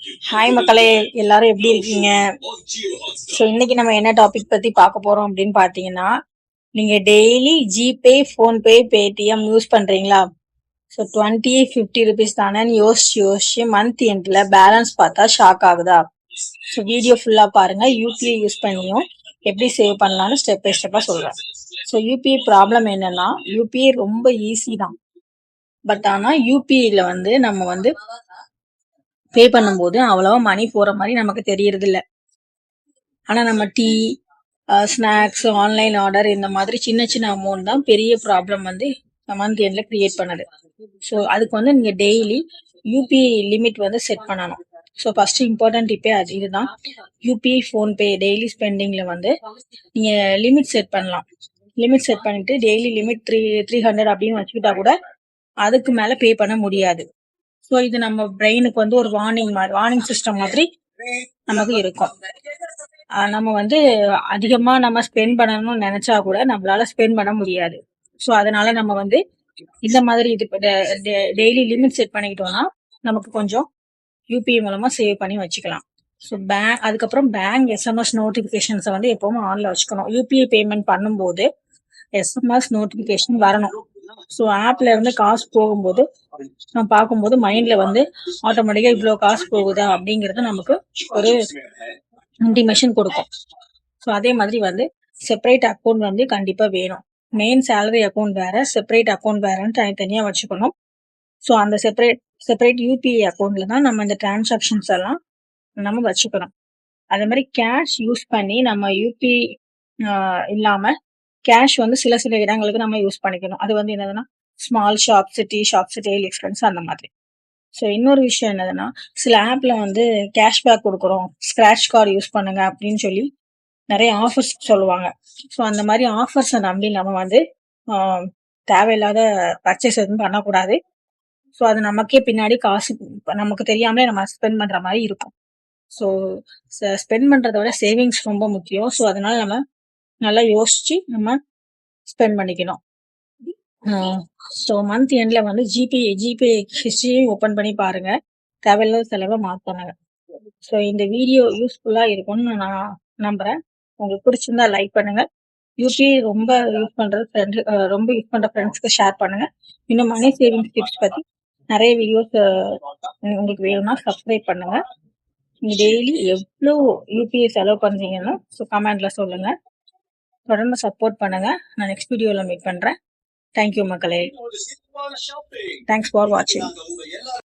Hi மக்களே, எல்லாரும் எப்படி இருக்கீங்க? ஸோ இன்னைக்கு நம்ம என்ன டாபிக் பத்தி பார்க்க போறோம் அப்படின்னு பார்த்தீங்கன்னா, நீங்க daily GPay, PhonePe, Paytm use பண்றீங்களா? ஸோ 20 50 ருபீஸ் தானேன்னு யோசிச்சு மந்த் எண்ட்ல பேலன்ஸ் பார்த்தா ஷாக் ஆகுதா? ஸோ வீடியோ ஃபுல்லா பாருங்க. யூபிஐ யூஸ் பண்ணியும் எப்படி சேவ் பண்ணலாம்னு ஸ்டெப் பை ஸ்டெப்பா சொல்றேன். ஸோ யூபிஐ ப்ராப்ளம் என்னன்னா, யூபிஐ ரொம்ப ஈஸி தான். பட் ஆனா யூபிஐல நம்ம பே பண்ணும்போது அவ்வளவா மணி போற மாதிரி நமக்கு தெரியறது இல்ல. ஆனா நம்ம டீ, ஸ்நாக்ஸ், ஆன்லைன் ஆர்டர் இந்த மாதிரி சின்ன சின்ன அமௌண்ட் தான் பெரிய ப்ராப்ளம் மந்த் எண்ட்ல கிரியேட் பண்ணுது. ஸோ அதுக்கு நீங்க டெய்லி யூபிஐ லிமிட் செட் பண்ணணும். ஸோ ஃபர்ஸ்ட் இம்பார்ட்டன்ட் டிப்பே அது இதுதான். யூபிஐ, ஃபோன்பே டெய்லி ஸ்பெண்டிங்ல நீங்க லிமிட் செட் பண்ணலாம். லிமிட் செட் பண்ணிட்டு டெய்லி லிமிட் 300 அப்படின்னு வச்சுக்கிட்டா கூட அதுக்கு மேல பே பண்ண முடியாது. ஸோ இது நம்ம பிரெயினுக்கு ஒரு வார்னிங் சிஸ்டம் மாதிரி நமக்கு இருக்கும். நம்ம அதிகமா நம்ம ஸ்பெண்ட் பண்ணணும்னு நினைச்சா கூட நம்மளால ஸ்பெண்ட் பண்ண முடியாது. ஸோ அதனால நம்ம இந்த மாதிரி இது டெய்லி லிமிட் செட் பண்ணிக்கிட்டோம்னா நமக்கு கொஞ்சம் யூபிஐ மூலமா சேவ் பண்ணி வச்சுக்கலாம். ஸோ அதுக்கப்புறம் பேங்க் எஸ்எம்எஸ் நோட்டிபிகேஷன்ஸை எப்பவும் ஆன்ல வச்சுக்கணும். யூபிஐ பேமெண்ட் பண்ணும்போது எஸ்எம்எஸ் நோட்டிபிகேஷன் வரணும். ஸோ ஆப்ல இருந்து காசு போகும்போது நம்ம பார்க்கும்போது மைண்ட்ல ஆட்டோமேட்டிக்கா இவ்வளவு காசு போகுதா அப்படிங்கறது நமக்கு ஒரு இன்டிமேஷன் கொடுக்கும். ஸோ அதே மாதிரி செப்பரேட் அக்கௌண்ட் கண்டிப்பா வேணும். மெயின் சேலரி அக்கௌண்ட் வேற, செப்பரேட் அக்கௌண்ட் வேறன்னு தனித்தனியா வச்சுக்கணும். ஸோ அந்த செப்பரேட் யூபிஐ அக்கௌண்ட்ல தான் நம்ம இந்த டிரான்சாக்ஷன்ஸ் எல்லாம் நம்ம வச்சுக்கணும். அதே மாதிரி கேஷ் யூஸ் பண்ணி நம்ம யூபிஐ இல்லாம கேஷ் சில சில இடங்களுக்கு நம்ம யூஸ் பண்ணிக்கணும். அது என்னதுன்னா small shops, tea shops, daily expense அந்த மாதிரி. ஸோ இன்னொரு விஷயம் என்னதுன்னா, சில ஆப்ல கேஷ்பேக் கொடுக்குறோம், ஸ்கிராட்ச் கார்டு யூஸ் பண்ணுங்க அப்படின்னு சொல்லி நிறைய ஆஃபர்ஸ் சொல்லுவாங்க. ஸோ அந்த மாதிரி ஆஃபர்ஸை நம்பி நம்ம தேவையில்லாத பர்ச்சேஸ் எதுவும் பண்ணக்கூடாது. ஸோ அது நமக்கே பின்னாடி காசு நமக்கு தெரியாமலே நம்ம ஸ்பெண்ட் பண்ற மாதிரி இருக்கும். ஸோ ஸ்பெண்ட் பண்றத விட சேவிங்ஸ் ரொம்ப முக்கியம். ஸோ அதனால நம்ம நல்லா யோசிச்சு நம்ம ஸ்பெண்ட் பண்ணிக்கணும். ஸோ மந்த் எண்ட்ல ஜிபே ஹிஸ்டரி ஓப்பன் பண்ணி பாருங்க. தேவையில்லாத செலவை மார்க் பண்ணுங்க. ஸோ இந்த வீடியோ யூஸ்ஃபுல்லா இருக்கும்னு நான் நம்புறேன். உங்களுக்கு பிடிச்சிருந்தா லைக் பண்ணுங்க. யூபிஐ ரொம்ப யூஸ் பண்ற ஃப்ரெண்ட்ஸ்க்கு ஷேர் பண்ணுங்க. இன்னும் மணி சேவிங்ஸ் டிப்ஸ் பத்தி நிறைய வீடியோஸ் உங்களுக்கு வேணும்னா சப்ஸ்கிரைப் பண்ணுங்க. நீங்க டெய்லி எவ்வளோ யூபிஐ செலவு பண்றீங்கன்னா கமெண்ட்ல சொல்லுங்க. தொடர்ந்து சப்போர்ட் பண்ணுங்க. நான் நெக்ஸ்ட் வீடியோல மீட் பண்றேன். தேங்க்யூ மக்களே. தேங்க்ஸ் ஃபார் வாட்சிங்.